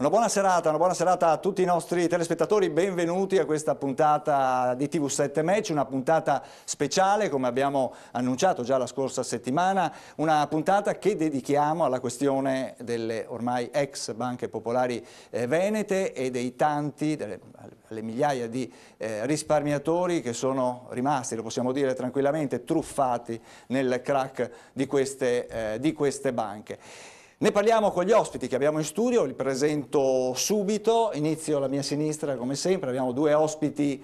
Una buona serata a tutti i nostri telespettatori, benvenuti a questa puntata di TV7 Match, una puntata speciale come abbiamo annunciato già la scorsa settimana, una puntata che dedichiamo alla questione delle ormai ex banche popolari venete e dei tanti, le migliaia di risparmiatori che sono rimasti, lo possiamo dire tranquillamente, truffati nel crack di queste banche. Ne parliamo con gli ospiti che abbiamo in studio, li presento subito, inizio alla mia sinistra come sempre, abbiamo due ospiti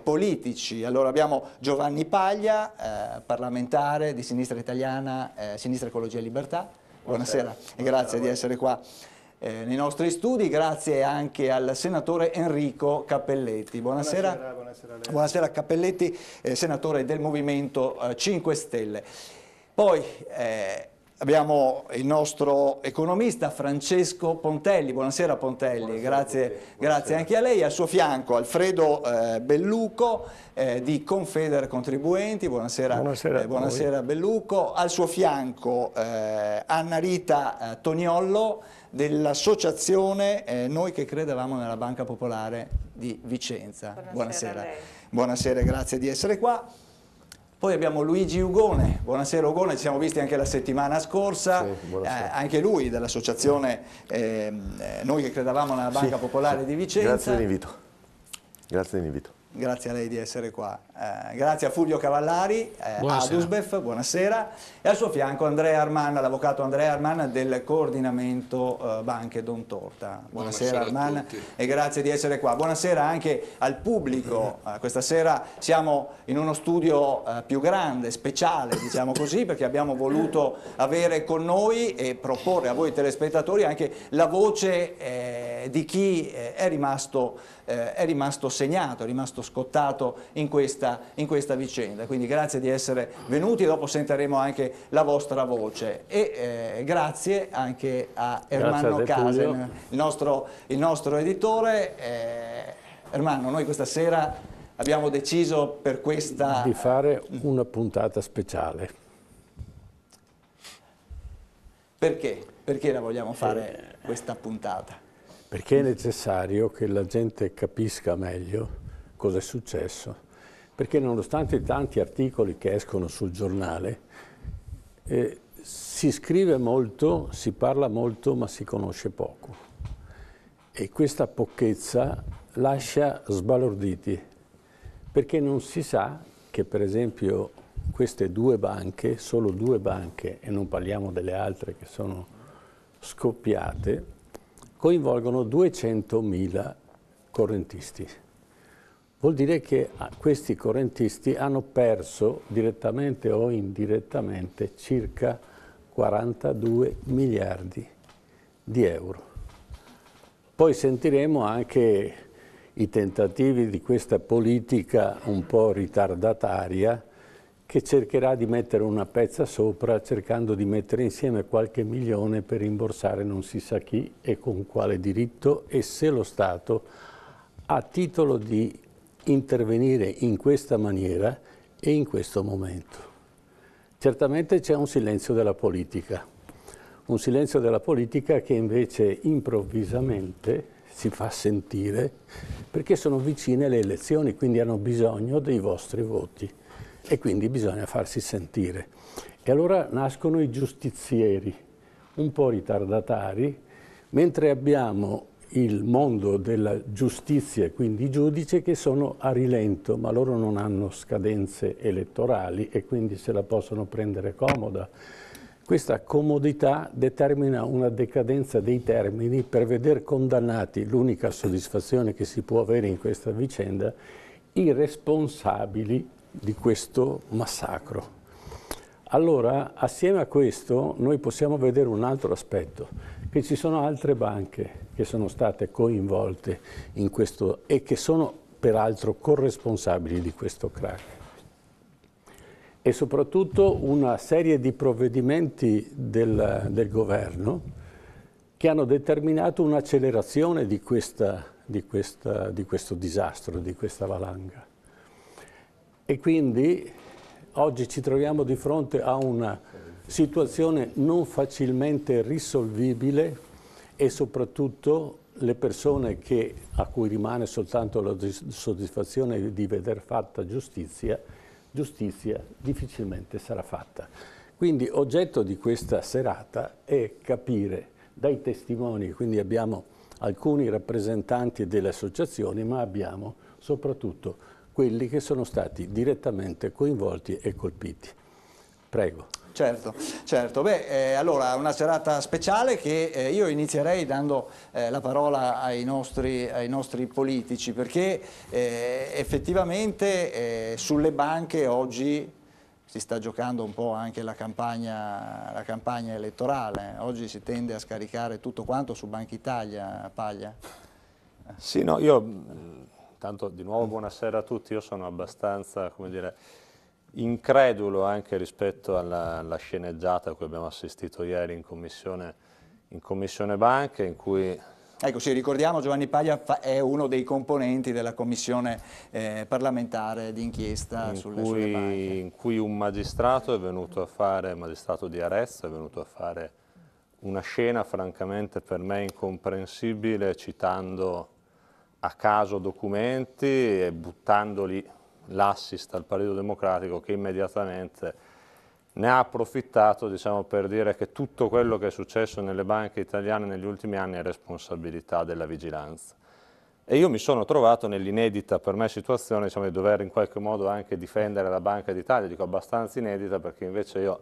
politici. Allora abbiamo Giovanni Paglia, parlamentare di Sinistra Italiana, Sinistra Ecologia e Libertà. Buonasera e grazie di essere qua nei nostri studi, grazie anche al senatore Enrico Cappelletti. Buonasera. Buonasera Cappelletti, senatore del Movimento 5 Stelle. Poi abbiamo il nostro economista Francesco Pontelli. Buonasera Pontelli, grazie anche a lei. Al suo fianco Alfredo Belluco di Confedercontribuenti. Buonasera Belluco. Al suo fianco Anna Rita Toniollo dell'associazione Noi che credevamo nella Banca Popolare di Vicenza. Buonasera, grazie di essere qua. Poi abbiamo Luigi Ugone. Buonasera Ugone, ci siamo visti anche la settimana scorsa, anche lui dell'associazione Noi che credevamo nella Banca Popolare di Vicenza. Grazie dell'invito. Grazie a lei di essere qua. Grazie a Fulvio Cavallari, Adusbef, buonasera. E al suo fianco Andrea Arman, l'avvocato Andrea Arman del coordinamento Banche Don Torta. Buonasera Arman e grazie di essere qua. Buonasera anche al pubblico. Questa sera siamo in uno studio più grande, speciale, diciamo così, perché abbiamo voluto avere con noi e proporre a voi telespettatori anche la voce di chi è rimasto segnato, è rimasto scottato in questa vicenda. Quindi grazie di essere venuti, dopo sentiremo anche la vostra voce e grazie anche a Ermanno Casen, il nostro editore. Ermanno, noi questa sera abbiamo deciso per questa di fare una puntata speciale. Perché? Perché la vogliamo fare questa puntata? Perché è necessario che la gente capisca meglio cosa è successo, perché nonostante i tanti articoli che escono sul giornale, si scrive molto, si parla molto, ma si conosce poco. E questa pochezza lascia sbalorditi, perché non si sa che per esempio queste due banche, solo due banche, e non parliamo delle altre che sono scoppiate, coinvolgono 200.000 correntisti. Vuol dire che questi correntisti hanno perso direttamente o indirettamente circa 42 miliardi di euro. Poi sentiremo anche i tentativi di questa politica un po' ritardataria che cercherà di mettere una pezza sopra cercando di mettere insieme qualche milione per rimborsare non si sa chi e con quale diritto e se lo Stato ha titolo di intervenire in questa maniera e in questo momento. Certamente c'è un silenzio della politica che invece improvvisamente si fa sentire perché sono vicine le elezioni, quindi hanno bisogno dei vostri voti e quindi bisogna farsi sentire. E allora nascono i giustizieri, un po' ritardatari, mentre abbiamo il mondo della giustizia, quindi i giudici che sono a rilento, ma loro non hanno scadenze elettorali e quindi se la possono prendere comoda. Questa comodità determina una decadenza dei termini per veder condannati, l'unica soddisfazione che si può avere in questa vicenda, i responsabili di questo massacro. Allora, assieme a questo, noi possiamo vedere un altro aspetto, che ci sono altre banche che sono state coinvolte in questo e che sono peraltro corresponsabili di questo crack. E soprattutto una serie di provvedimenti del governo che hanno determinato un'accelerazione di questo disastro, di questa valanga. E quindi oggi ci troviamo di fronte a una situazione non facilmente risolvibile e soprattutto le persone a cui rimane soltanto la soddisfazione di veder fatta giustizia, giustizia difficilmente sarà fatta. Quindi oggetto di questa serata è capire dai testimoni, quindi abbiamo alcuni rappresentanti delle associazioni, ma abbiamo soprattutto quelli che sono stati direttamente coinvolti e colpiti. Prego. Certo, certo. Beh, allora una serata speciale che io inizierei dando la parola ai nostri politici, perché effettivamente sulle banche oggi si sta giocando un po' anche la campagna elettorale. Oggi si tende a scaricare tutto quanto su Banca Italia, Paglia. Sì, no, io, tanto di nuovo buonasera a tutti, io sono abbastanza, come dire, incredulo anche rispetto alla sceneggiata a cui abbiamo assistito ieri in commissione banche, in cui... Ecco, sì, ricordiamo Giovanni Paglia è uno dei componenti della commissione parlamentare d'inchiesta sulle banche. In cui un magistrato magistrato di Arezzo, è venuto a fare una scena francamente per me incomprensibile, citando a caso documenti e buttandoli l'assist al Partito Democratico, che immediatamente ne ha approfittato, diciamo, per dire che tutto quello che è successo nelle banche italiane negli ultimi anni è responsabilità della vigilanza. E io mi sono trovato nell'inedita per me situazione, diciamo, di dover in qualche modo anche difendere la Banca d'Italia, dico abbastanza inedita perché invece io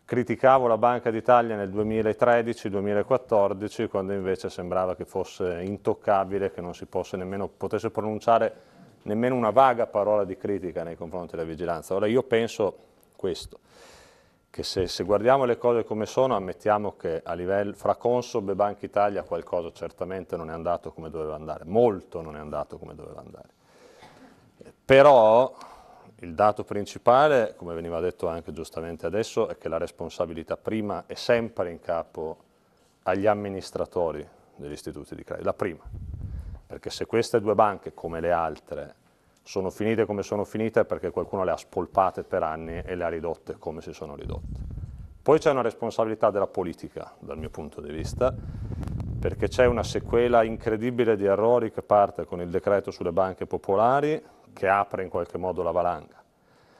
criticavo la Banca d'Italia nel 2013-2014, quando invece sembrava che fosse intoccabile, che non si potesse pronunciare nemmeno una vaga parola di critica nei confronti della vigilanza. Ora io penso questo, che se guardiamo le cose come sono, ammettiamo che a livello fra Consob e Banca Italia qualcosa certamente non è andato come doveva andare, molto non è andato come doveva andare. Però il dato principale, come veniva detto anche giustamente adesso, è che la responsabilità prima è sempre in capo agli amministratori degli istituti di credito, la prima. Perché se queste due banche, come le altre, sono finite come sono finite è perché qualcuno le ha spolpate per anni e le ha ridotte come si sono ridotte. Poi c'è una responsabilità della politica, dal mio punto di vista, perché c'è una sequela incredibile di errori che parte con il decreto sulle banche popolari, che apre in qualche modo la valanga.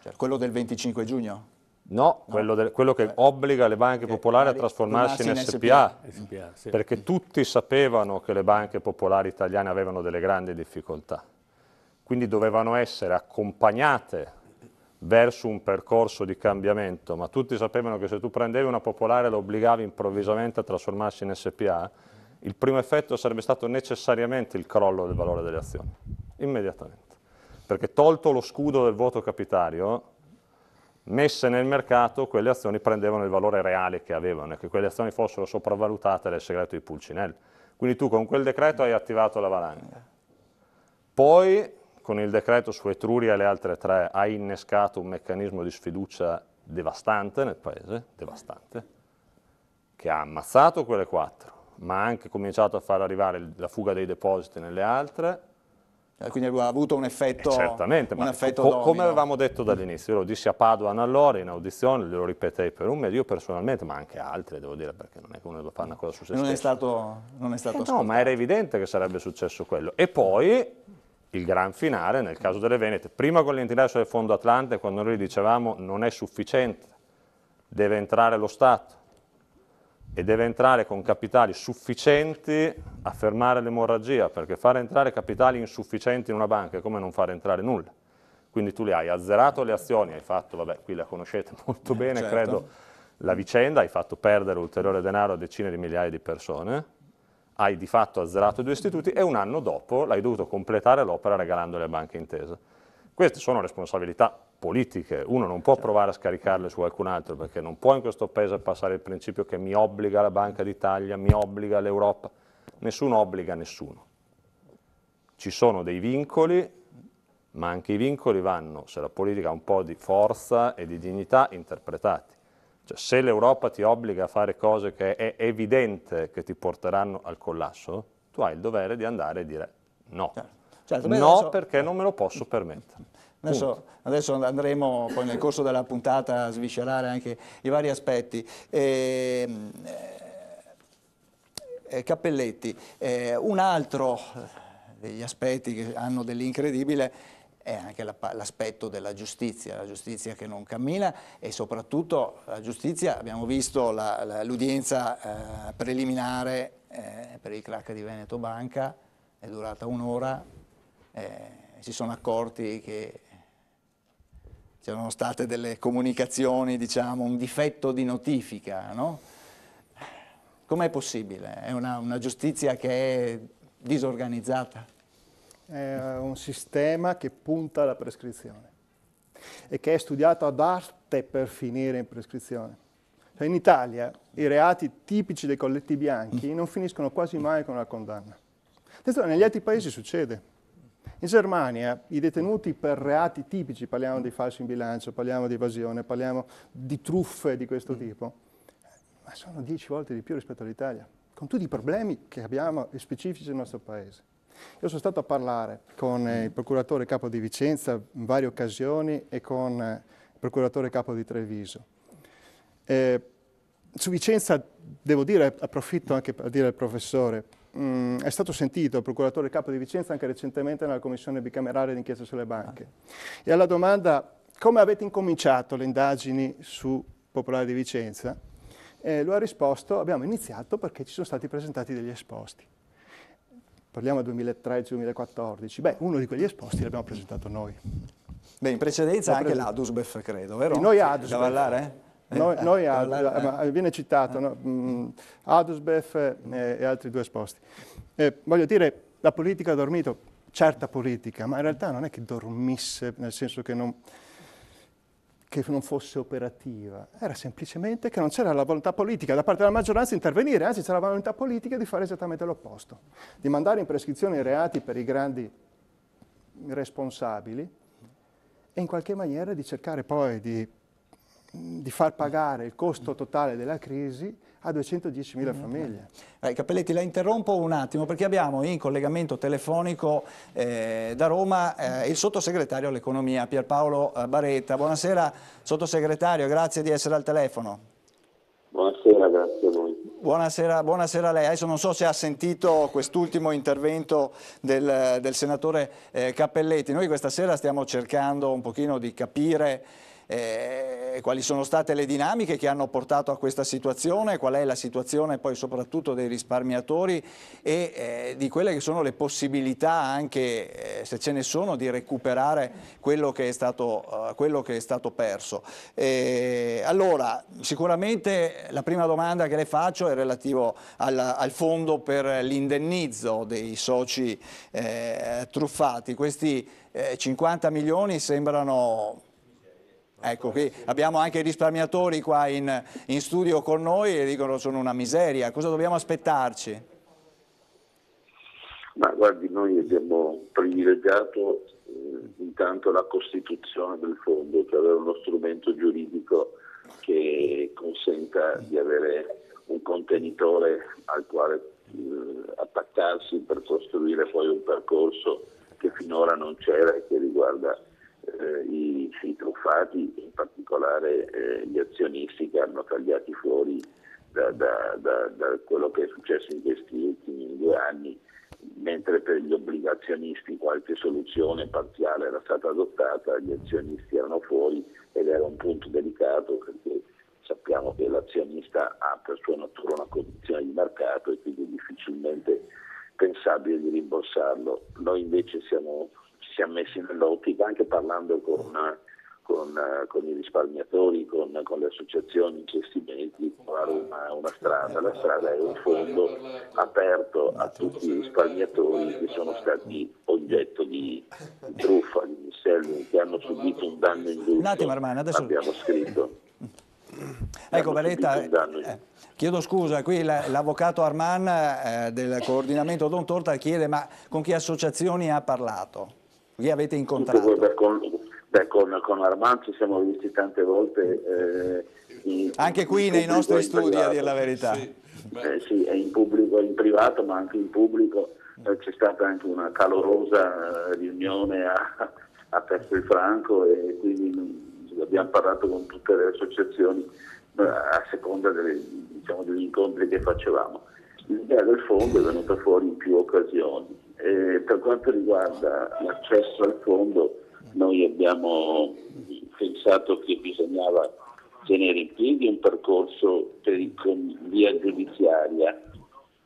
Cioè, quello del 25 giugno? No, quello che obbliga le banche popolari a trasformarsi in SPA, sì. perché tutti sapevano che le banche popolari italiane avevano delle grandi difficoltà, quindi dovevano essere accompagnate verso un percorso di cambiamento, ma tutti sapevano che se tu prendevi una popolare e la obbligavi improvvisamente a trasformarsi in SPA, il primo effetto sarebbe stato necessariamente il crollo del valore delle azioni, immediatamente, perché tolto lo scudo del voto capitario, messe nel mercato, quelle azioni prendevano il valore reale che avevano e che quelle azioni fossero sopravvalutate era il segreto di Pulcinella. Quindi tu con quel decreto hai attivato la valanga. Poi con il decreto su Etruria e le altre tre hai innescato un meccanismo di sfiducia devastante nel Paese, devastante, che ha ammazzato quelle quattro, ma ha anche cominciato a far arrivare la fuga dei depositi nelle altre. Quindi ha avuto un effetto certamente, ma come avevamo detto dall'inizio, io lo dissi a Padoan allora in audizione, glielo ripetei per un mese, io personalmente, ma anche altri, devo dire, perché non è che uno deve fare una cosa su se stesso. Non è stato no, ma era evidente che sarebbe successo quello. E poi il gran finale, nel caso delle Venete, prima con l'interesse del Fondo Atlante, quando noi dicevamo non è sufficiente, deve entrare lo Stato, e deve entrare con capitali sufficienti a fermare l'emorragia, perché fare entrare capitali insufficienti in una banca è come non fare entrare nulla. Quindi tu li hai azzerato le azioni, hai fatto, vabbè, qui la conoscete molto bene, certo. Credo, la vicenda, hai fatto perdere ulteriore denaro a decine di migliaia di persone, hai di fatto azzerato i due istituti e un anno dopo l'hai dovuto completare l'opera regalandole a Banca Intesa. Queste sono responsabilità politiche, uno non può provare a scaricarle su qualcun altro perché non può in questo paese passare il principio che mi obbliga la Banca d'Italia, mi obbliga l'Europa, nessuno obbliga nessuno. Ci sono dei vincoli, ma anche i vincoli vanno, se la politica ha un po' di forza e di dignità, interpretati. Cioè, se l'Europa ti obbliga a fare cose che è evidente che ti porteranno al collasso, tu hai il dovere di andare e dire no. Certo, no, adesso, perché non me lo posso permettere. Adesso andremo poi nel corso della puntata a sviscerare anche i vari aspetti. Cappelletti, un altro degli aspetti che hanno dell'incredibile è anche l'aspetto della giustizia, la giustizia che non cammina e soprattutto la giustizia, abbiamo visto l'udienza preliminare per il crack di Veneto Banca, è durata un'ora, si sono accorti che c'erano state delle comunicazioni, diciamo, un difetto di notifica, no? Com'è possibile? È una giustizia che è disorganizzata? È un sistema che punta alla prescrizione e che è studiato ad arte per finire in prescrizione. Cioè in Italia i reati tipici dei colletti bianchi non finiscono quasi mai con una condanna. Adesso negli altri paesi succede. In Germania i detenuti per reati tipici, parliamo di falso in bilancio, parliamo di evasione, parliamo di truffe di questo tipo, ma sono 10 volte di più rispetto all'Italia, con tutti i problemi che abbiamo specifici del nostro paese. Io sono stato a parlare con il procuratore capo di Vicenza in varie occasioni e con il procuratore capo di Treviso. Su Vicenza, devo dire, approfitto anche per dire al professore, è stato sentito il procuratore capo di Vicenza anche recentemente nella commissione bicamerale d'inchiesta sulle banche. E alla domanda come avete incominciato le indagini su Popolare di Vicenza, lui ha risposto abbiamo iniziato perché ci sono stati presentati degli esposti. Parliamo del 2013-2014, beh uno di quegli esposti l'abbiamo presentato noi. Beh, in precedenza anche l'Adusbef, credo, vero? Noi Adusbef. Cavallare? Noi viene citato, no? Adusbef e altri due esposti. Voglio dire, la politica ha dormito, certa politica, ma in realtà non è che dormisse, nel senso che non fosse operativa, era semplicemente che non c'era la volontà politica da parte della maggioranza di intervenire, anzi c'era la volontà politica di fare esattamente l'opposto, di mandare in prescrizione i reati per i grandi responsabili e in qualche maniera di cercare poi di far pagare il costo totale della crisi a 210.000 famiglie. Cappelletti, la interrompo un attimo perché abbiamo in collegamento telefonico da Roma il sottosegretario all'economia Pierpaolo Baretta. Buonasera sottosegretario, grazie di essere al telefono. Buonasera, grazie a voi. Buonasera a lei. Adesso non so se ha sentito quest'ultimo intervento del senatore Cappelletti. Noi questa sera stiamo cercando un pochino di capire quali sono state le dinamiche che hanno portato a questa situazione, qual è la situazione poi soprattutto dei risparmiatori e di quelle che sono le possibilità anche, se ce ne sono, di recuperare quello che è stato perso. Allora, sicuramente la prima domanda che le faccio è relativo al fondo per l'indennizzo dei soci truffati. Questi 50 milioni sembrano... Ecco, qui abbiamo anche i risparmiatori qua in studio con noi e dicono sono una miseria. Cosa dobbiamo aspettarci? Ma guardi, noi abbiamo privilegiato intanto la costituzione del fondo, cioè avere uno strumento giuridico che consenta di avere un contenitore al quale attaccarsi per costruire poi un percorso che finora non c'era e che riguarda i truffati, in particolare gli azionisti che hanno tagliati fuori da quello che è successo in questi ultimi 2 anni, mentre per gli obbligazionisti qualche soluzione parziale era stata adottata, gli azionisti erano fuori ed era un punto delicato perché sappiamo che l'azionista ha per sua natura una condizione di mercato e quindi è difficilmente pensabile di rimborsarlo. Noi invece ci siamo messi nell'ottica, anche parlando con i risparmiatori, con le associazioni di investimenti, di trovare una strada. La strada è un fondo aperto a tutti i risparmiatori che sono stati oggetto di truffa, di misselli, che hanno subito un danno indotto. Un attimo, Armando, adesso... Abbiamo scritto. Ecco, Baretta, chiedo scusa, qui l'avvocato Arman del coordinamento Don Torta chiede ma con che associazioni ha parlato? Chi avete incontrato? Con Armand ci siamo visti tante volte. Anche qui nei nostri studi, a dire la verità. Sì, è in pubblico e in privato, ma anche in pubblico. C'è stata anche una calorosa riunione a Castelfranco e quindi abbiamo parlato con tutte le associazioni a seconda degli incontri che facevamo. l'idea del fondo è venuta fuori in più occasioni. Per quanto riguarda l'accesso al fondo, noi abbiamo pensato che bisognava tenere in piedi un percorso con via giudiziaria,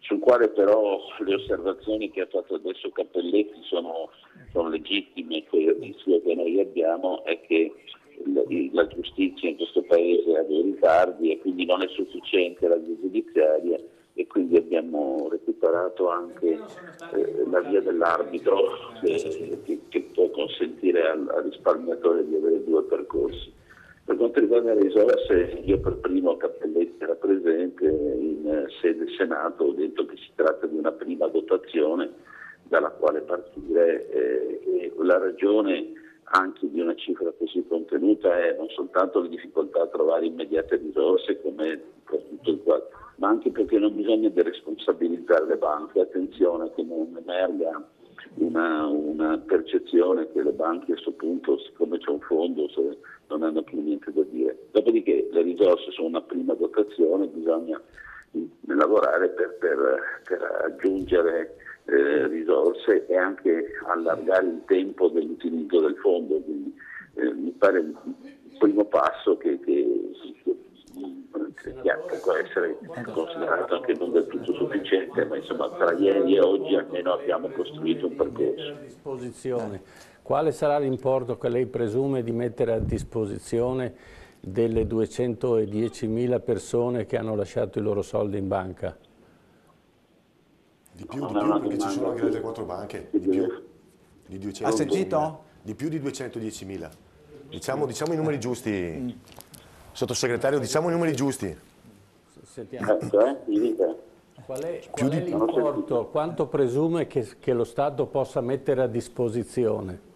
sul quale però le osservazioni che ha fatto adesso Cappelletti sono legittime. Il rischio che noi abbiamo è che la giustizia in questo paese ha dei ritardi e quindi non è sufficiente la via giudiziaria, e quindi abbiamo recuperato anche la via dell'arbitro che può consentire al risparmiatore di avere due percorsi. Per quanto riguarda le risorse, io per primo, Cappelletti era presente in sede Senato, ho detto che si tratta di una prima dotazione dalla quale partire, e la ragione anche di una cifra così contenuta è non soltanto la difficoltà a trovare immediate risorse, come per tutto il quadro, ma anche perché non bisogna deresponsabilizzare le banche. Attenzione che non emerga una percezione che le banche a questo punto, siccome c'è un fondo, non hanno più niente da dire. Dopodiché le risorse sono una prima dotazione, bisogna lavorare per aggiungere risorse e anche allargare il tempo dell'utilizzo del fondo. Quindi, mi pare il primo passo che può essere considerato anche non del tutto sufficiente, ma insomma tra ieri e oggi almeno abbiamo costruito un percorso. Quale sarà l'importo che lei presume di mettere a disposizione delle 210.000 persone che hanno lasciato i loro soldi in banca? Di più, perché ci sono anche le altre 4 banche, di più. Di 210.000. Ha sentito? Di più di 210.000. Diciamo i numeri giusti. Sottosegretario, diciamo i numeri giusti. Sentiamo. Qual è l'importo? Quanto presume che lo Stato possa mettere a disposizione?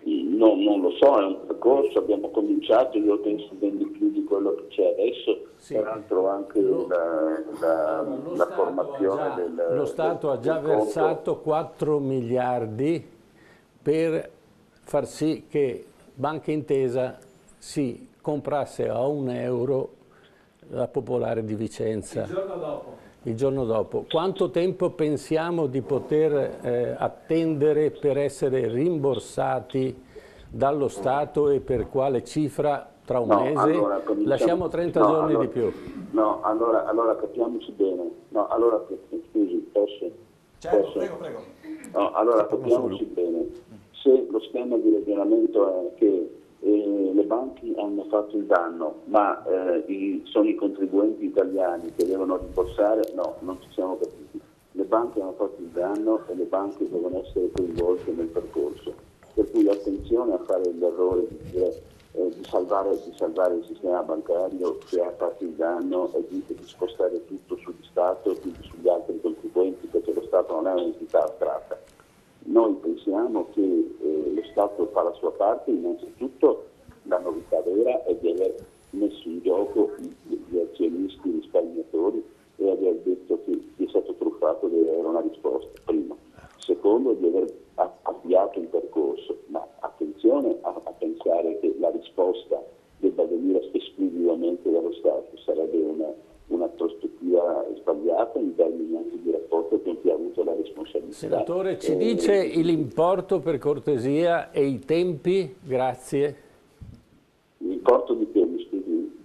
No, non lo so, è un percorso, abbiamo cominciato, io penso ben di più di quello che c'è adesso, sì. Peraltro anche la formazione lo Stato ha già versato 4 miliardi per far sì che Banca Intesa si comprasse a €1 la Popolare di Vicenza. Il giorno dopo. Quanto tempo pensiamo di poter attendere per essere rimborsati dallo Stato e per quale cifra tra un mese? Allora, lasciamo 30 giorni di più. No, allora capiamoci bene. No, allora, scusi, posso? Certo, prego. No, allora capiamoci bene. Se lo schema di ragionamento è che le banche hanno fatto il danno, ma sono i contribuenti italiani che devono rimborsare, no, non ci siamo capiti. Le banche hanno fatto il danno e le banche devono essere coinvolte nel percorso. Per cui attenzione a fare l'errore di salvare il sistema bancario che ha fatto il danno e di spostare tutto sugli Stato e quindi sugli altri contribuenti, perché lo Stato non è un'entità astratta. Noi pensiamo che lo Stato fa la sua parte. Innanzitutto la novità vera è di aver messo in gioco gli azionisti risparmiatori e aver detto che chi è stato truffato deve avere una risposta, primo. Secondo, di aver avviato un percorso, ma attenzione a pensare che la risposta debba venire esclusivamente dallo Stato, sarebbe una prospettiva sbagliata in termini anche di rapporto con chi ha avuto la responsabilità. Senatore, ci dice l'importo per cortesia e i tempi? Grazie. L'importo di che? Mi scusi?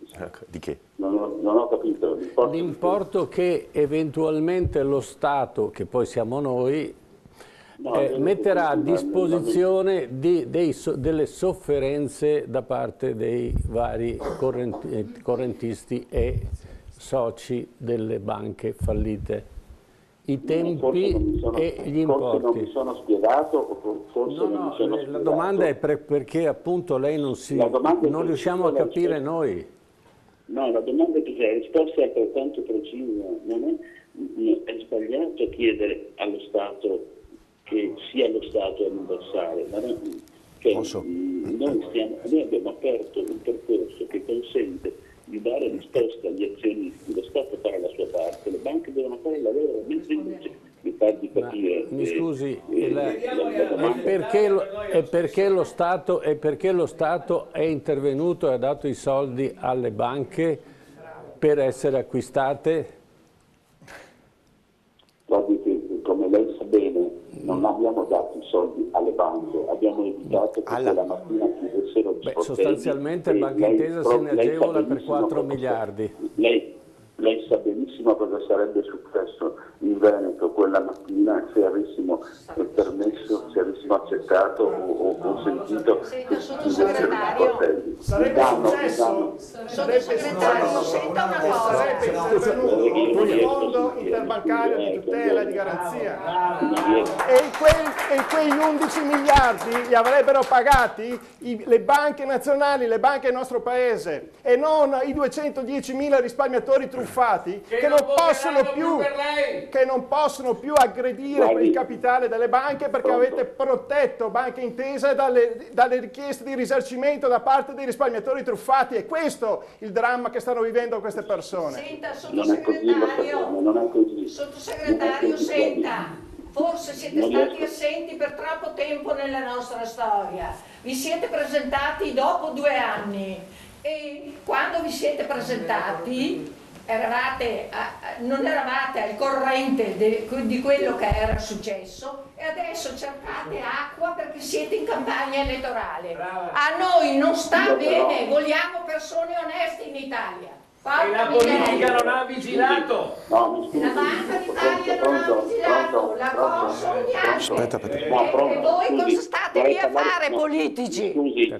Di che? Non ho capito. L'importo che eventualmente lo Stato, che poi siamo noi, metterà a disposizione delle sofferenze da parte dei vari correntisti e soci delle banche fallite. I tempi e gli importi. Forse non mi sono spiegato o forse non mi sono spiegato. La domanda è perché appunto lei non riusciamo a capire noi. No, la domanda è che la risposta è altrettanto precisa. Non è sbagliato chiedere allo Stato che sia lo Stato a rimborsare, ma noi abbiamo aperto un percorso che consente di dare risposta agli azionisti. Lo Stato farà la sua parte, le banche devono fare la loro, mentre invece mi pare di capire. Mi scusi, è perché lo Stato è intervenuto e ha dato i soldi alle banche per essere acquistate? Guardi che, come lei sa bene, non abbiamo dato i soldi alle banche, abbiamo evitato che quella mattina chiudessero gli sportelli. Sostanzialmente Banca Intesa se ne agevola per 4 miliardi. Lei sa benissimo cosa sarebbe successo in Veneto quella mattina se avessimo permesso, se avessimo accettato o consentito Senta, sottosegretario, Sarebbe successo? sottosegretario, senta una cosa. Sarebbe intervenuto il fondo interbancario di tutela e di garanzia. E quegli 11 miliardi li avrebbero pagati le banche nazionali, le banche del nostro paese, e non i 210.000 risparmiatori truffati che non possono più aggredire per il capitale delle banche perché avete protetto Banca Intesa dalle richieste di risarcimento da parte dei risparmiatori truffati. È questo il dramma che stanno vivendo queste persone. Senta, non è così. sottosegretario, senta. Forse siete stati assenti per troppo tempo nella nostra storia. Vi siete presentati dopo 2 anni e quando vi siete presentati non eravate al corrente di quello che era successo e adesso cercate acqua perché siete in campagna elettorale. A noi non sta bene, vogliamo persone oneste in Italia. E la politica non ha vigilato. No, La Banca d'Italia non ha vigilato, la Consob neanche. E voi cosa state lì a fare, politici? Scusi,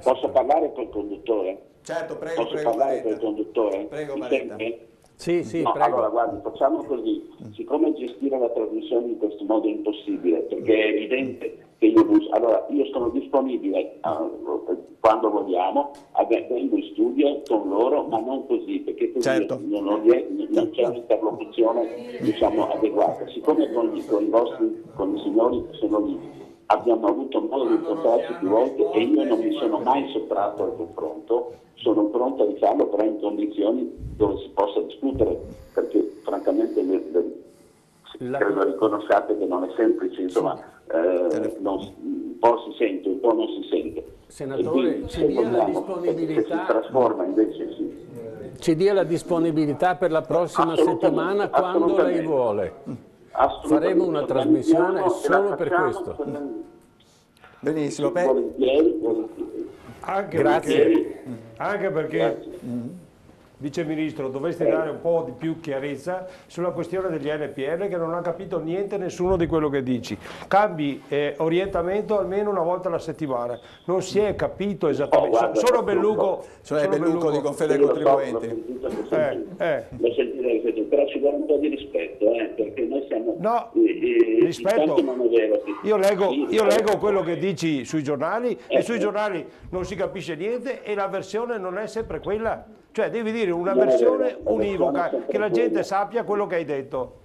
posso parlare col conduttore? Certo, prego, Posso parlare col conduttore? Prego, Mi Baretta. sente? Sì, No, prego. allora guardi, facciamo così, siccome gestire la trasmissione in questo modo è impossibile, perché è evidente che io sono disponibile quando vogliamo, vengo in studio con loro, ma non così, perché così Certo. non c'è un'interlocuzione adeguata. Siccome con i signori che sono lì abbiamo avuto modo di incontrarci più volte e io non mi sono mai sottratto al confronto, sono pronto a rifarlo però in condizioni dove si possa discutere, perché francamente credo riconosciate che non è semplice, insomma, un po' si sente, un po' non si sente. Senatore, ci dia la disponibilità. Se si trasforma invece sì. Ci dia la disponibilità per la prossima settimana quando lei vuole. Faremo una trasmissione solo per questo. Benissimo. Volentieri. Anche perché Vice Ministro, dovresti dare un po' di più chiarezza sulla questione degli NPL, che non ha capito niente nessuno di quello che dici. Cambi orientamento almeno una volta alla settimana. Non si è capito esattamente. Solo Belluco. Belluco di Confede Contribuenti. Lo sentirete, però ci vuole un po' di rispetto, perché noi siamo... No, rispetto non è vero. Io leggo quello che dici sui giornali e sui giornali non si capisce niente e la versione non è sempre quella. Cioè devi dire una versione univoca, che la gente sappia quello che hai detto.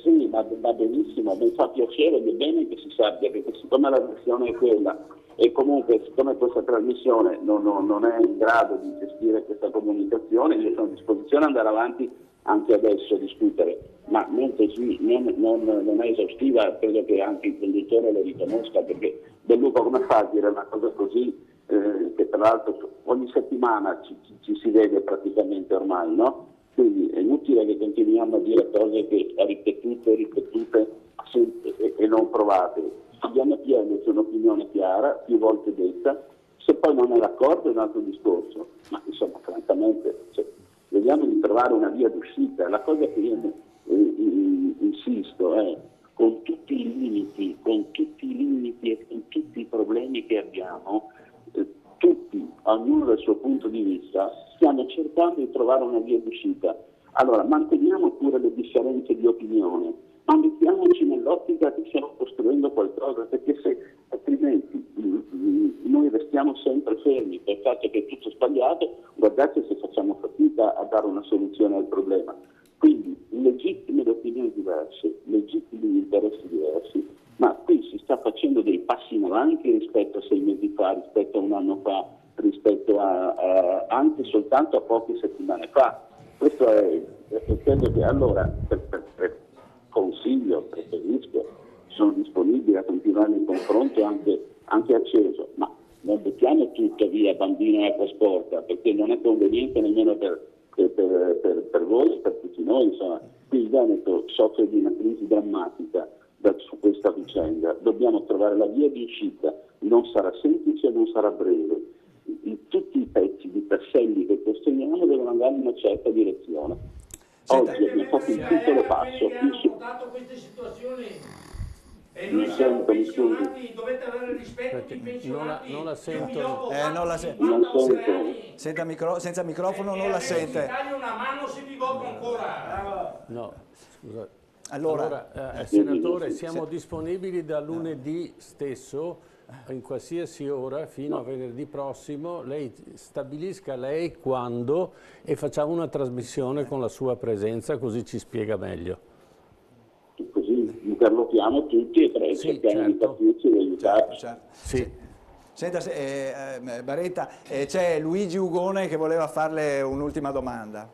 Sì, va benissimo, mi fa piacere, è bene che si sappia, perché siccome la versione è quella e comunque siccome questa trasmissione non è in grado di gestire questa comunicazione, io sono a disposizione ad andare avanti anche adesso a discutere, ma non così, non è esaustiva, credo che anche il conduttore lo riconosca, perché Belluco come fa a dire una cosa così, che tra l'altro ogni settimana ci si vede praticamente ormai, no? Quindi è inutile che continuiamo a dire cose che ripetute e non provate. Abbiamo pieno c'è un'opinione chiara, più volte detta, se poi non è d'accordo è un altro discorso, ma insomma francamente vediamo di trovare una via d'uscita. La cosa che io insisto è con tutti i limiti e con tutti i problemi che abbiamo, tutti, ognuno dal suo punto di vista, stiamo cercando di trovare una via d'uscita. Allora, manteniamo pure le differenze di opinione, ma mettiamoci nell'ottica che stiamo costruendo qualcosa, perché se altrimenti noi restiamo sempre fermi per il fatto che è tutto sbagliato, guardate se facciamo fatica a dare una soluzione al problema. Quindi legittime le opinioni diverse, legittimi gli interessi diversi, ma qui si sta facendo dei passi in avanti rispetto a 6 mesi fa, rispetto a un anno fa, rispetto a anche soltanto a poche settimane fa. Questo è credo che allora per consiglio, preferisco, sono disponibile a continuare il confronto anche acceso, ma non buttiamo tutto via bambino e acqua sporca, perché non è conveniente nemmeno per per voi e per tutti noi. Insomma. Qui il Veneto soffre di una crisi drammatica su questa vicenda. Dobbiamo trovare la via di uscita, non sarà semplice, non sarà breve. Tutti i pezzi di tasselli che costringiamo devono andare in una certa direzione. Oggi abbiamo fatto un piccolo passo. Queste situazioni e Mi noi siamo sento, mi pensionati, dovete avere rispetto dei pensionati. non la sento. Non la sento. Non sento. Senza microfono non la sente. Si taglia una mano se vi voto ancora. No, scusa. Allora, senatore, siamo disponibili da lunedì stesso, in qualsiasi ora, fino a venerdì prossimo. Lei stabilisca lei quando e facciamo una trasmissione con la sua presenza, così ci spiega meglio. Così interlochiamo tutti e cerchiamo di capirci e di aiutarci. certo. Sì. Senta, Baretta, c'è Luigi Ugone che voleva farle un'ultima domanda.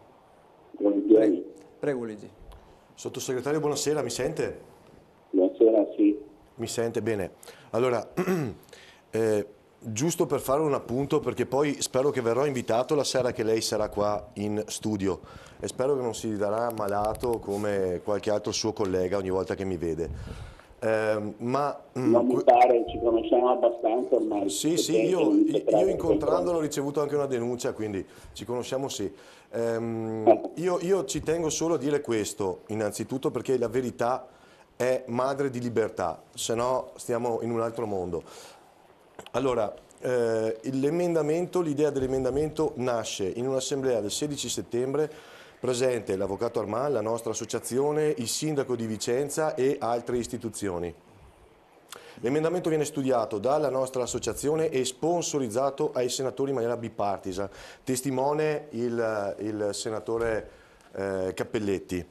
Volentieri. Prego Luigi. Sottosegretario, buonasera, mi sente? Buonasera, sì. Mi sente bene. Allora, giusto per fare un appunto, perché poi spero che verrò invitato la sera che lei sarà qua in studio e spero che non si darà malato come qualche altro suo collega ogni volta che mi vede. Non mi pare, ci conosciamo abbastanza ormai. Sì, io incontrandolo ho ricevuto anche una denuncia, quindi ci conosciamo sì. Io ci tengo solo a dire questo, innanzitutto perché la verità è madre di libertà, se no stiamo in un altro mondo. Allora, l'idea dell'emendamento nasce in un'assemblea del 16 settembre, presente l'Avvocato Armand, la nostra associazione, il Sindaco di Vicenza e altre istituzioni. L'emendamento viene studiato dalla nostra associazione e sponsorizzato ai senatori in maniera bipartisan, testimone il senatore Cappelletti.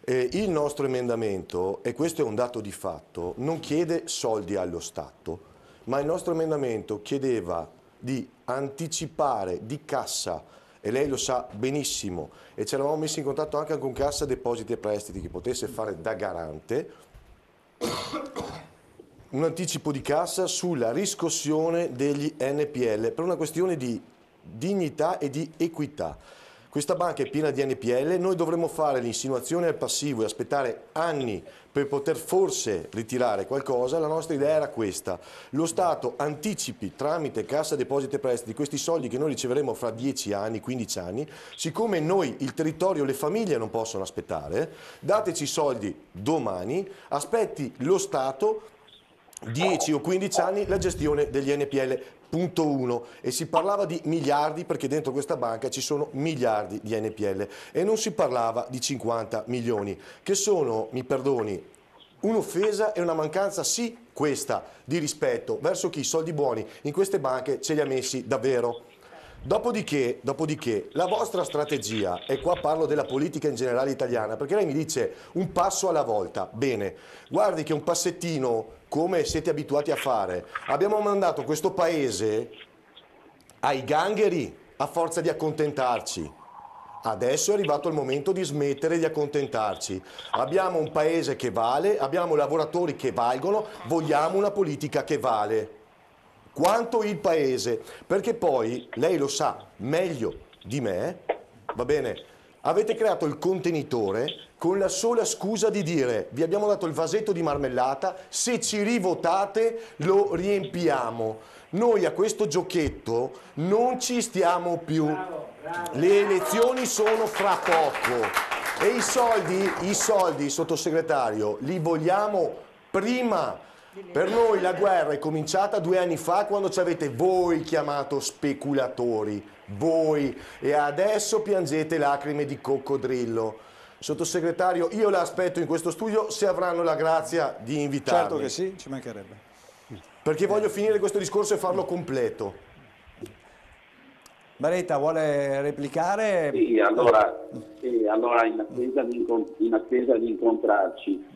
Il nostro emendamento, e questo è un dato di fatto, non chiede soldi allo Stato, ma il nostro emendamento chiedeva di anticipare di cassa, e lei lo sa benissimo, e ci eravamo messi in contatto anche con Cassa Depositi e Prestiti che potesse fare da garante, un anticipo di cassa sulla riscossione degli NPL per una questione di dignità e di equità. Questa banca è piena di NPL, noi dovremmo fare l'insinuazione al passivo e aspettare anni per poter forse ritirare qualcosa. La nostra idea era questa: lo Stato anticipi tramite Cassa Depositi e Prestiti questi soldi che noi riceveremo fra 10 anni, 15 anni, siccome noi, il territorio, le famiglie non possono aspettare, dateci soldi domani, aspetti lo Stato 10 o 15 anni la gestione degli NPL. Punto 1. E si parlava di miliardi perché dentro questa banca ci sono miliardi di NPL e non si parlava di 50 milioni che sono, mi perdoni, un'offesa e una mancanza sì questa di rispetto verso chi i soldi buoni in queste banche ce li ha messi davvero. Dopodiché, la vostra strategia, e qua parlo della politica in generale italiana, perché lei mi dice un passo alla volta, bene, guardi che un passettino, come siete abituati a fare, abbiamo mandato questo paese ai gangheri a forza di accontentarci. Adesso è arrivato il momento di smettere di accontentarci. Abbiamo un paese che vale, abbiamo lavoratori che valgono, vogliamo una politica che vale. Quanto il paese, perché poi, lei lo sa meglio di me, va bene, avete creato il contenitore con la sola scusa di dire vi abbiamo dato il vasetto di marmellata, se ci rivotate lo riempiamo. Noi a questo giochetto non ci stiamo più, le elezioni sono fra poco e i soldi, sottosegretario, li vogliamo prima. Per noi la guerra è cominciata 2 anni fa quando ci avete voi chiamato speculatori, voi, e adesso piangete lacrime di coccodrillo. Sottosegretario, io la aspetto in questo studio se avranno la grazia di invitarmi. Certo che sì, ci mancherebbe. Perché voglio finire questo discorso e farlo completo. Baretta, vuole replicare? Sì, allora in attesa di incontrarci.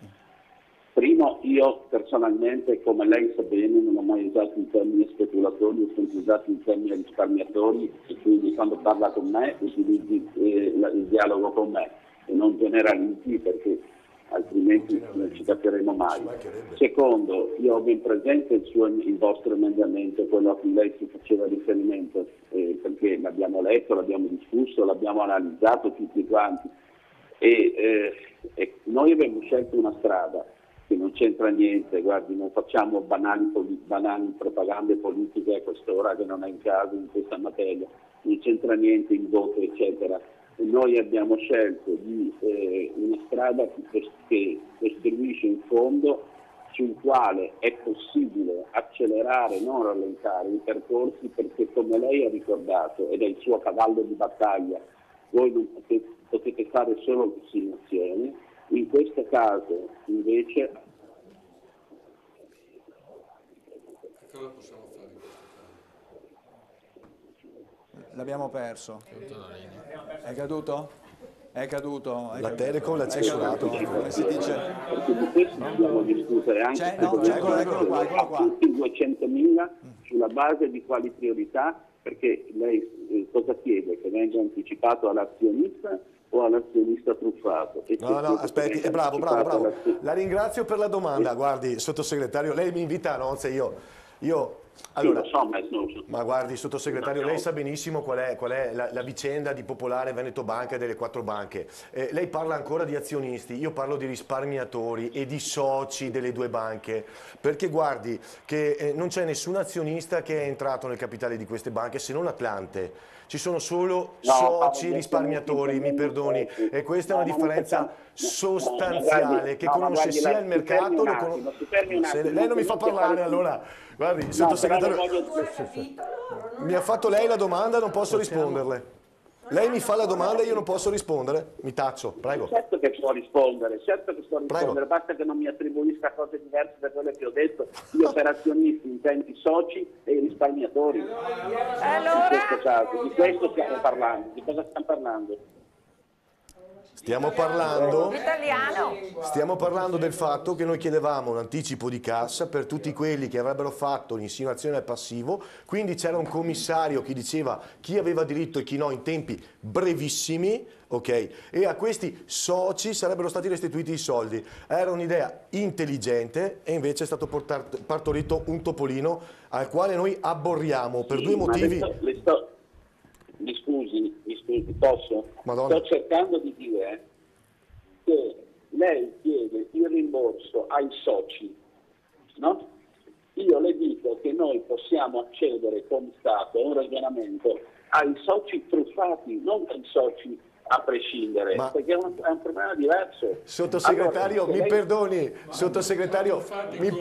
Primo, io personalmente, come lei sa bene, non ho mai usato il termine speculatori, ho sempre usato il termine risparmiatori, e quindi quando parla con me utilizzi il dialogo con me e non generalizzi, perché altrimenti non ci capiremo mai. Secondo, io ho ben presente il vostro emendamento, quello a cui lei si faceva riferimento, perché l'abbiamo letto, l'abbiamo discusso, l'abbiamo analizzato tutti quanti, e noi abbiamo scelto una strada che non c'entra niente, guardi, non facciamo banali propagande politiche a quest'ora, che non è il caso in questa materia, non c'entra niente il voto eccetera. Noi abbiamo scelto una strada che costruisce un fondo sul quale è possibile accelerare, non rallentare i percorsi, perché come lei ha ricordato, ed è il suo cavallo di battaglia, voi non potete fare solo destinazioni. In questo caso invece cosa possiamo fare in questo caso? L'abbiamo perso. È caduto? È caduto. La Telecom l'ha censurato. Come si dice? perché di questo dobbiamo discutere anche Eccolo qua. 200.000 sulla base di quali priorità, perché lei cosa chiede? Che venga anticipato all'azionista o all'azionista truffato? No, aspetti, è bravo. La ringrazio per la domanda. Guardi, sottosegretario, lei mi invita a nozze, allora, sì, lo so, ma guardi, sottosegretario, lei sa benissimo qual è la vicenda di Popolare, Veneto Banca e delle 4 banche. Lei parla ancora di azionisti, io parlo di risparmiatori e di soci delle 2 banche, perché guardi che non c'è nessun azionista che è entrato nel capitale di queste banche se non Atlante. Ci sono solo soci risparmiatori, mi perdoni, e questa è una differenza sostanziale che conosce sia il mercato, se lei non mi fa parlare, allora, guardi, sottosegretario, mi ha fatto lei la domanda, non posso risponderle. Lei mi fa la domanda e io non posso rispondere? Mi taccio, prego. Certo che sto rispondere, basta che non mi attribuisca cose diverse da quelle che ho detto. Io per azionisti intendo i soci e i risparmiatori. Allora? Di questo stiamo parlando. Di cosa stiamo parlando? Stiamo parlando del fatto che noi chiedevamo un anticipo di cassa per tutti quelli che avrebbero fatto l'insinuazione al passivo, quindi c'era un commissario che diceva chi aveva diritto e chi no in tempi brevissimi, ok? E a questi soci sarebbero stati restituiti i soldi. Era un'idea intelligente e invece è stato partorito un topolino al quale noi abborriamo per 2 motivi. Mi scusi, posso? Madonna. Sto cercando di dire che lei chiede il rimborso ai soci, no? Io le dico che noi possiamo accedere come Stato a un ragionamento ai soci truffati, non ai soci a prescindere, perché è un problema diverso. Sottosegretario, allora, mi perdoni, sottosegretario, mi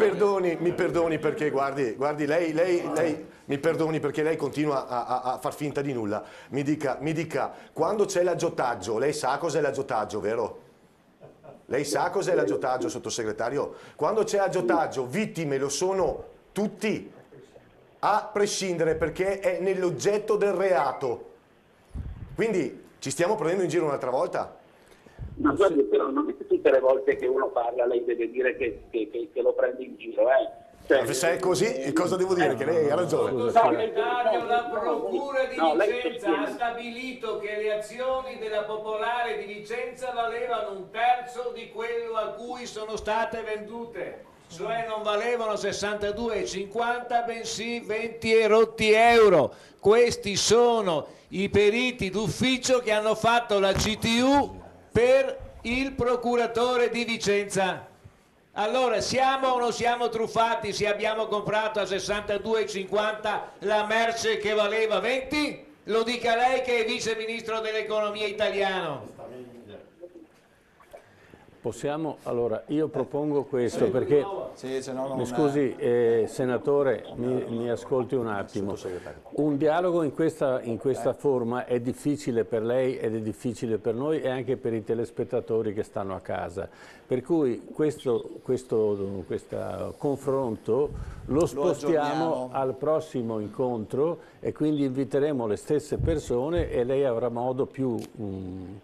perdoni perché guardi lei mi perdoni perché lei continua a far finta di nulla. Mi dica, quando c'è l'aggiotaggio, lei sa cos'è l'aggiotaggio, vero? Lei sa cos'è l'aggiotaggio, sottosegretario? Quando c'è aggiotaggio, vittime lo sono tutti, a prescindere, perché è nell'oggetto del reato. Quindi ci stiamo prendendo in giro un'altra volta? Ma guardi, però non è che tutte le volte che uno parla lei deve dire che lo prende in giro, se è così, cosa devo dire? Che lei ha ragione. Sottosegretario, la Procura di Vicenza ha stabilito che le azioni della Popolare di Vicenza valevano 1/3 di quello a cui sono state vendute, cioè non valevano 62,50 bensì 20 e rotti euro. Questi sono i periti d'ufficio che hanno fatto la CTU per il procuratore di Vicenza. Allora, siamo o non siamo truffati se abbiamo comprato a 62,50 la merce che valeva 20? Lo dica lei che è vice ministro dell'economia italiano. Possiamo, allora, io propongo questo perché, mi scusi senatore, mi ascolti un attimo. Un dialogo in questa forma è difficile per lei ed è difficile per noi e anche per i telespettatori che stanno a casa. Per cui questo confronto lo spostiamo al prossimo incontro e quindi inviteremo le stesse persone e lei avrà modo più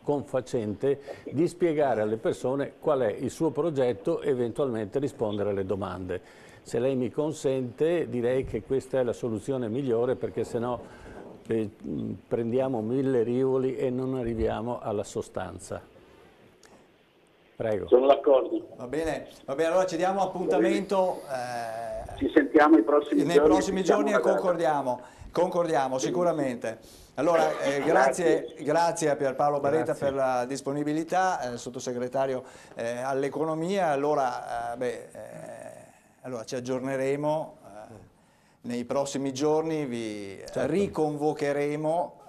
confacente di spiegare alle persone qual è il suo progetto e eventualmente rispondere alle domande. Se lei mi consente, direi che questa è la soluzione migliore, perché sennò prendiamo 1000 rivoli e non arriviamo alla sostanza. Prego. Sono d'accordo. Va bene, allora ci diamo appuntamento. Ci sentiamo nei prossimi giorni e concordiamo sicuramente. Allora, grazie a Pierpaolo Baretta per la disponibilità, sottosegretario all'economia. Allora, allora ci aggiorneremo nei prossimi giorni, vi riconvocheremo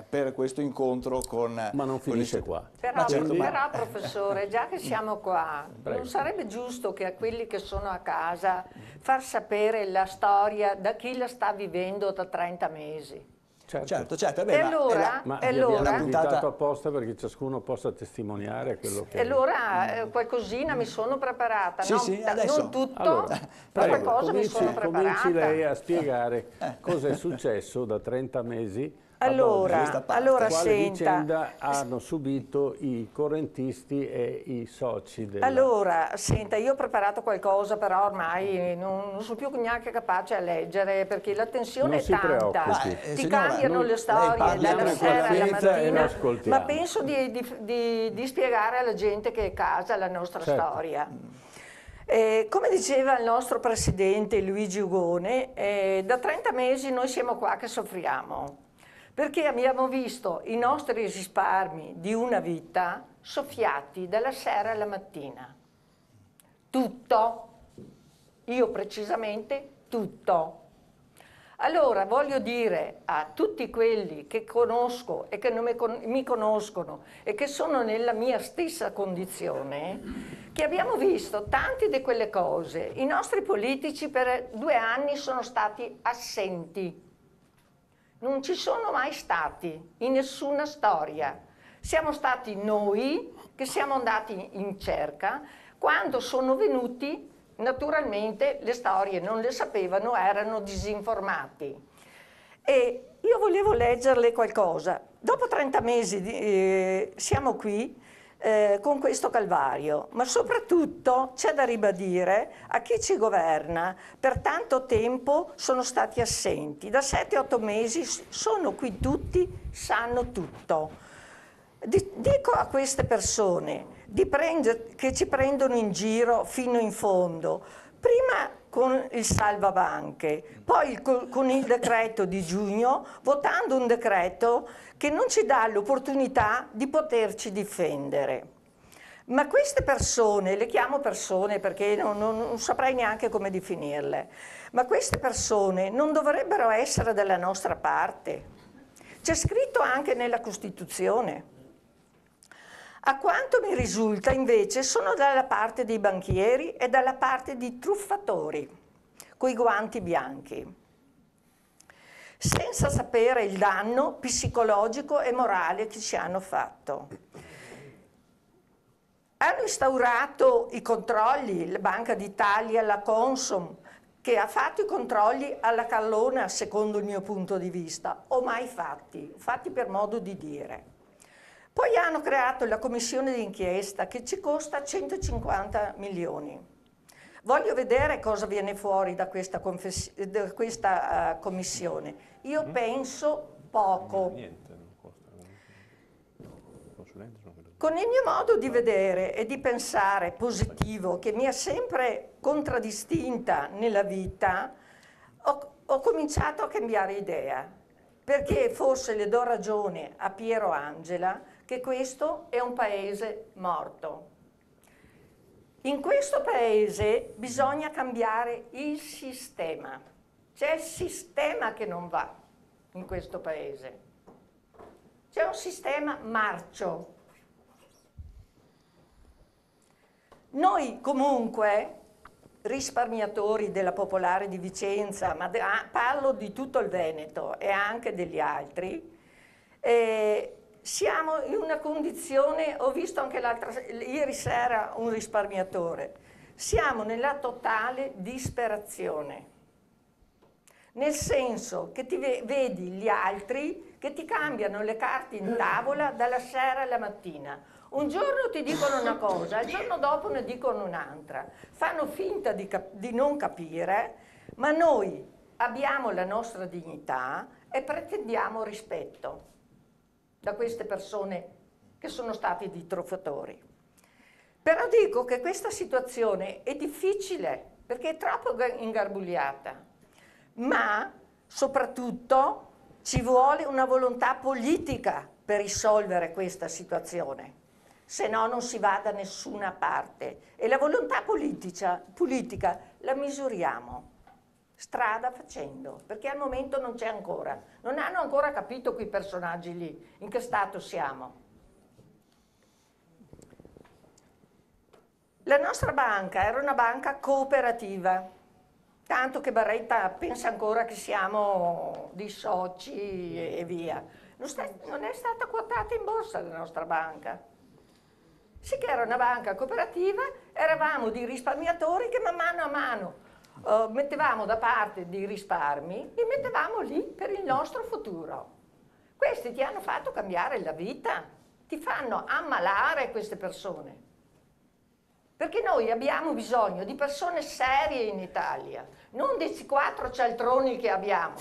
per questo incontro con... Ma non finisce qua. Però, però, professore, già che siamo qua, non sarebbe giusto che a quelli che sono a casa far sapere la storia da chi la sta vivendo da 30 mesi? Certo. E allora, abbiamo invitato apposta perché ciascuno possa testimoniare quello che... E allora qualcosina mi sono preparata, adesso. non tutto, allora, qualcosa mi sono preparata. Cominci lei a spiegare cosa è successo da 30 mesi. Allora quale senta, vicenda hanno subito i correntisti e i soci della... Allora, senta, io ho preparato qualcosa, però ormai non sono più neanche capace a leggere, perché la tensione è tanta. Ti cambiano le storie dalla sera alla mattina, ma penso di spiegare alla gente che è a casa la nostra storia. Come diceva il nostro presidente Luigi Ugone, da 30 mesi noi siamo qua che soffriamo, perché abbiamo visto i nostri risparmi di una vita soffiati dalla sera alla mattina. Tutto, io precisamente tutto. Allora voglio dire a tutti quelli che conosco e che non mi conoscono e che sono nella mia stessa condizione, che abbiamo visto tante di quelle cose. I nostri politici per 2 anni sono stati assenti. Non ci sono mai stati in nessuna storia. Siamo stati noi che siamo andati in cerca. Quando sono venuti, naturalmente le storie non le sapevano, erano disinformati. E io volevo leggerle qualcosa. Dopo 30 mesi siamo qui con questo calvario, ma soprattutto c'è da ribadire a chi ci governa: per tanto tempo sono stati assenti, da 7-8 mesi sono qui tutti, sanno tutto. Dico a queste persone che ci prendono in giro fino in fondo, prima con il salvabanche, poi con il decreto di giugno, votando un decreto che non ci dà l'opportunità di poterci difendere. Ma queste persone, le chiamo persone perché non saprei neanche come definirle, ma queste persone non dovrebbero essere dalla nostra parte. C'è scritto anche nella Costituzione. A quanto mi risulta, invece, sono dalla parte dei banchieri e dalla parte di truffatori, coi guanti bianchi, senza sapere il danno psicologico e morale che ci hanno fatto. Hanno instaurato i controlli, la Banca d'Italia, la Consom, che ha fatto i controlli alla callona, secondo il mio punto di vista, o mai fatti per modo di dire. Poi hanno creato la commissione d'inchiesta che ci costa 150 milioni. Voglio vedere cosa viene fuori da questa commissione. Io penso poco. Con il mio modo di vedere e di pensare positivo, che mi ha sempre contraddistinta nella vita, ho cominciato a cambiare idea, perché forse le do ragione a Piero Angela che questo è un paese morto. In questo paese bisogna cambiare il sistema. C'è il sistema che non va in questo paese. C'è un sistema marcio. Noi comunque, risparmiatori della Popolare di Vicenza, ma parlo di tutto il Veneto e anche degli altri, siamo in una condizione, ho visto anche ieri sera un risparmiatore, siamo nella totale disperazione, nel senso che vedi gli altri che ti cambiano le carte in tavola dalla sera alla mattina. Un giorno ti dicono una cosa, il giorno dopo ne dicono un'altra, fanno finta di non capire, ma noi abbiamo la nostra dignità e pretendiamo rispetto da queste persone che sono stati dei truffatori. Però dico che questa situazione è difficile perché è troppo ingarbugliata, ma soprattutto ci vuole una volontà politica per risolvere questa situazione, se no non si va da nessuna parte. E la volontà politica la misuriamo strada facendo, perché al momento non c'è ancora. Non hanno ancora capito quei personaggi lì, in che stato siamo. La nostra banca era una banca cooperativa, tanto che Barretta pensa ancora che siamo dei soci e via. Non è stata quotata in borsa la nostra banca. Sì che era una banca cooperativa, eravamo dei risparmiatori che mano a mano mettevamo da parte dei risparmi e mettevamo lì per il nostro futuro. Questi ti hanno fatto cambiare la vita, ti fanno ammalare queste persone. Perché noi abbiamo bisogno di persone serie in Italia, non dei 4 cialtroni che abbiamo.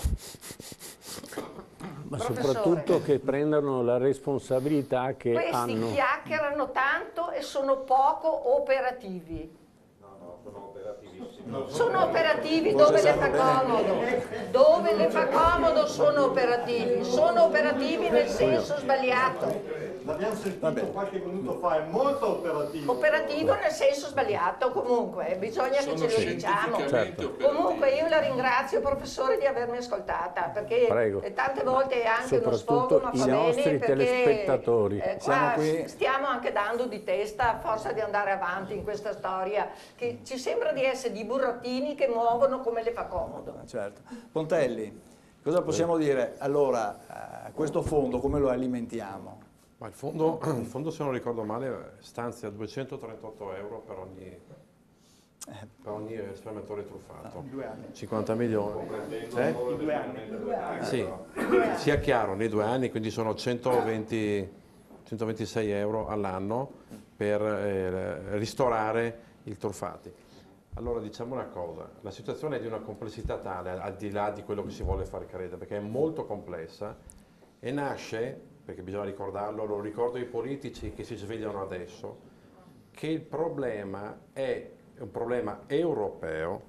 Ma soprattutto che prendano la responsabilità che hanno. Questi chiacchierano tanto e sono poco operativi. Sono operativi dove le fa comodo. Dove le fa comodo sono operativi. Sono operativi nel senso sbagliato. L'abbiamo sentito qualche minuto fa, è molto operativo. Operativo nel senso sbagliato, comunque, bisogna che ce lo diciamo. Certo. Comunque io la ringrazio, professore, di avermi ascoltata, perché tante volte è anche uno sfogo, ma i va bene, nostri perché telespettatori. Qua stiamo anche dando di testa a forza di andare avanti in questa storia, che ci sembra di essere di burattini che muovono come le fa comodo. Certo. Pontelli, cosa possiamo dire? Allora, questo fondo come lo alimentiamo? Ma il fondo, se non ricordo male, stanzia 238 euro per ogni risparmiatore truffato. 2 anni. 50 milioni. In 2 anni. Sì, sia chiaro, nei 2 anni, quindi sono 126 euro all'anno per ristorare i truffati. Allora diciamo una cosa, la situazione è di una complessità tale, al di là di quello che si vuole far credere, perché è molto complessa e nasce, perché bisogna ricordarlo, lo ricordo ai politici che si svegliano adesso, che il problema è un problema europeo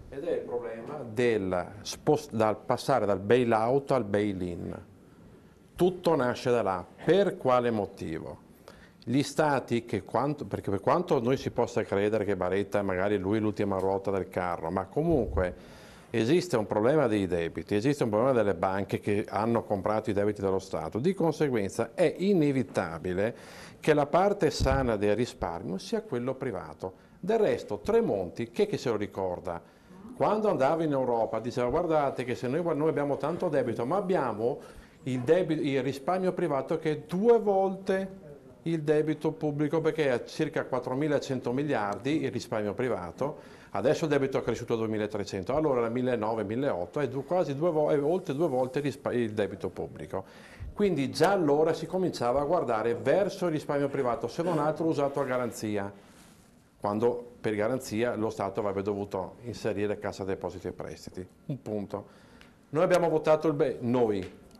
ed è il problema dal passare dal bail-out al bail-in. Tutto nasce da là. Per quale motivo? Gli stati, perché per quanto noi si possa credere che Baretta magari lui è l'ultima ruota del carro, ma comunque esiste un problema dei debiti, esiste un problema delle banche che hanno comprato i debiti dello Stato, di conseguenza è inevitabile che la parte sana del risparmio sia quello privato. Del resto Tremonti, che se lo ricorda, quando andava in Europa diceva guardate che se noi abbiamo tanto debito, ma abbiamo il risparmio privato che è 2 volte il debito pubblico, perché è circa 4.100 miliardi il risparmio privato. Adesso il debito è cresciuto a 2.300, allora era 1.900, 1.800, è oltre 2 volte il debito pubblico. Quindi già allora si cominciava a guardare verso il risparmio privato, se non altro usato a garanzia, quando per garanzia lo Stato avrebbe dovuto inserire Cassa Depositi e Prestiti. Un punto. Noi abbiamo votato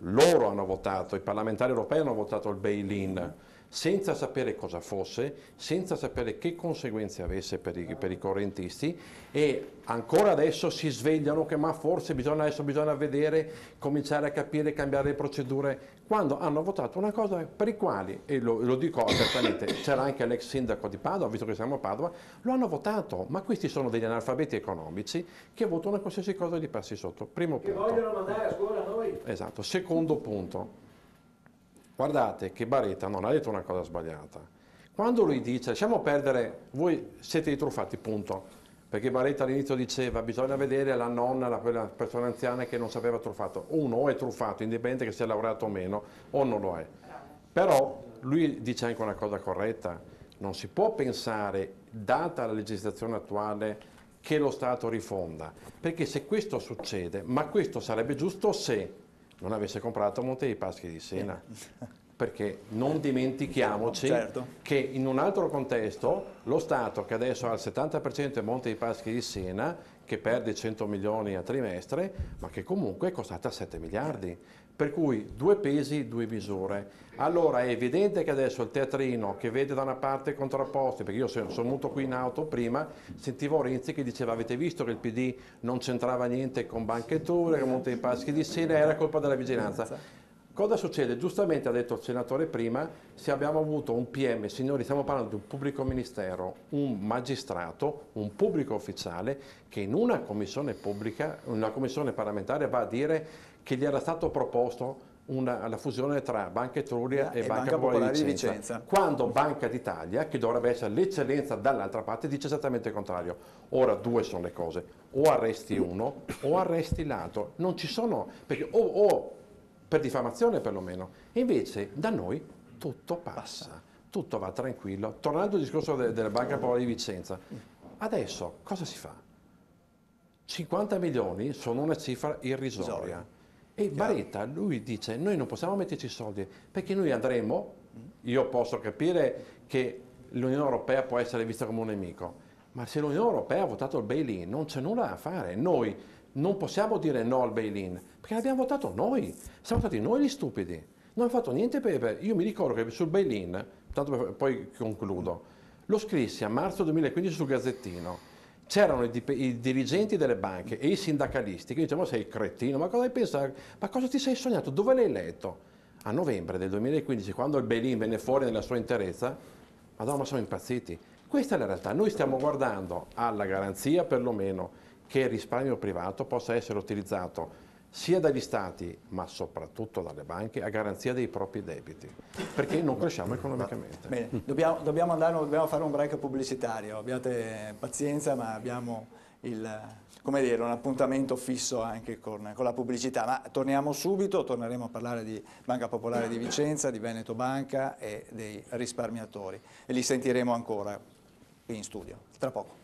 loro hanno votato, i parlamentari europei hanno votato il bail-in, senza sapere cosa fosse, senza sapere che conseguenze avesse per i correntisti, e ancora adesso si svegliano che ma forse bisogna vedere, cominciare a capire, cambiare le procedure, quando hanno votato una cosa per i quali, e lo dico apertamente, c'era anche l'ex sindaco di Padova, visto che siamo a Padova, lo hanno votato, ma questi sono degli analfabeti economici che votano qualsiasi cosa gli passi sotto. Primo punto. Che vogliono mandare a scuola noi. Esatto. Secondo punto. Guardate che Baretta non ha detto una cosa sbagliata. Quando lui dice lasciamo perdere, voi siete i truffati, punto. Perché Baretta all'inizio diceva bisogna vedere la nonna, quella persona anziana che non sapeva truffato. Uno o è truffato, indipendente che sia laureato o meno, o non lo è. Però lui dice anche una cosa corretta. Non si può pensare, data la legislazione attuale, che lo Stato rifonda. Perché se questo succede, ma questo sarebbe giusto se non avesse comprato Monte dei Paschi di Siena, perché non dimentichiamoci che in un altro contesto lo Stato, che adesso ha il 70% del Monte dei Paschi di Siena, che perde 100 milioni a trimestre, ma che comunque è costata 7 miliardi. Per cui 2 pesi, 2 misure. Allora è evidente che adesso il teatrino che vede da una parte contrapposti, perché io sono venuto qui in auto prima, sentivo Renzi che diceva: avete visto che il PD non c'entrava niente con Banca Etruria, con Monte dei Paschi di Siena, era colpa della vigilanza. Cosa succede? Giustamente ha detto il senatore prima, se abbiamo avuto un PM, signori, stiamo parlando di un pubblico ministero, un magistrato, un pubblico ufficiale che in una commissione pubblica, una commissione parlamentare va a dire che gli era stato proposto la fusione tra Banca Etruria e Banca Popolare di Vicenza, quando Banca d'Italia, che dovrebbe essere l'eccellenza dall'altra parte, dice esattamente il contrario. Ora due sono le cose: o arresti uno o arresti l'altro, non ci sono, perché o per diffamazione perlomeno. Invece da noi tutto passa, tutto va tranquillo. Tornando al discorso della Banca Popolare di Vicenza, adesso cosa si fa? 50 milioni sono una cifra irrisoria. E Baretta, lui dice: noi non possiamo metterci i soldi, perché noi andremo, io posso capire che l'Unione Europea può essere vista come un nemico, ma se l'Unione Europea ha votato il bail-in non c'è nulla da fare. Noi non possiamo dire no al bail-in, perché l'abbiamo votato noi, siamo stati noi gli stupidi, non abbiamo fatto niente io mi ricordo che sul bail-in, tanto poi concludo, lo scrissi a marzo 2015 sul Gazzettino, c'erano i dirigenti delle banche e i sindacalisti che dicevano: ma sei cretino, ma cosa hai pensato, ma cosa ti sei sognato, dove l'hai letto? A novembre del 2015, quando il bail-in venne fuori nella sua interezza, madonna, ma sono impazziti. Questa è la realtà, noi stiamo guardando alla garanzia perlomeno che il risparmio privato possa essere utilizzato sia dagli stati ma soprattutto dalle banche a garanzia dei propri debiti, perché non cresciamo economicamente. Bene, dobbiamo fare un break pubblicitario, abbiate pazienza, ma abbiamo un appuntamento fisso anche con la pubblicità, ma torniamo subito, torneremo a parlare di Banca Popolare di Vicenza, di Veneto Banca e dei risparmiatori e li sentiremo ancora qui in studio, tra poco.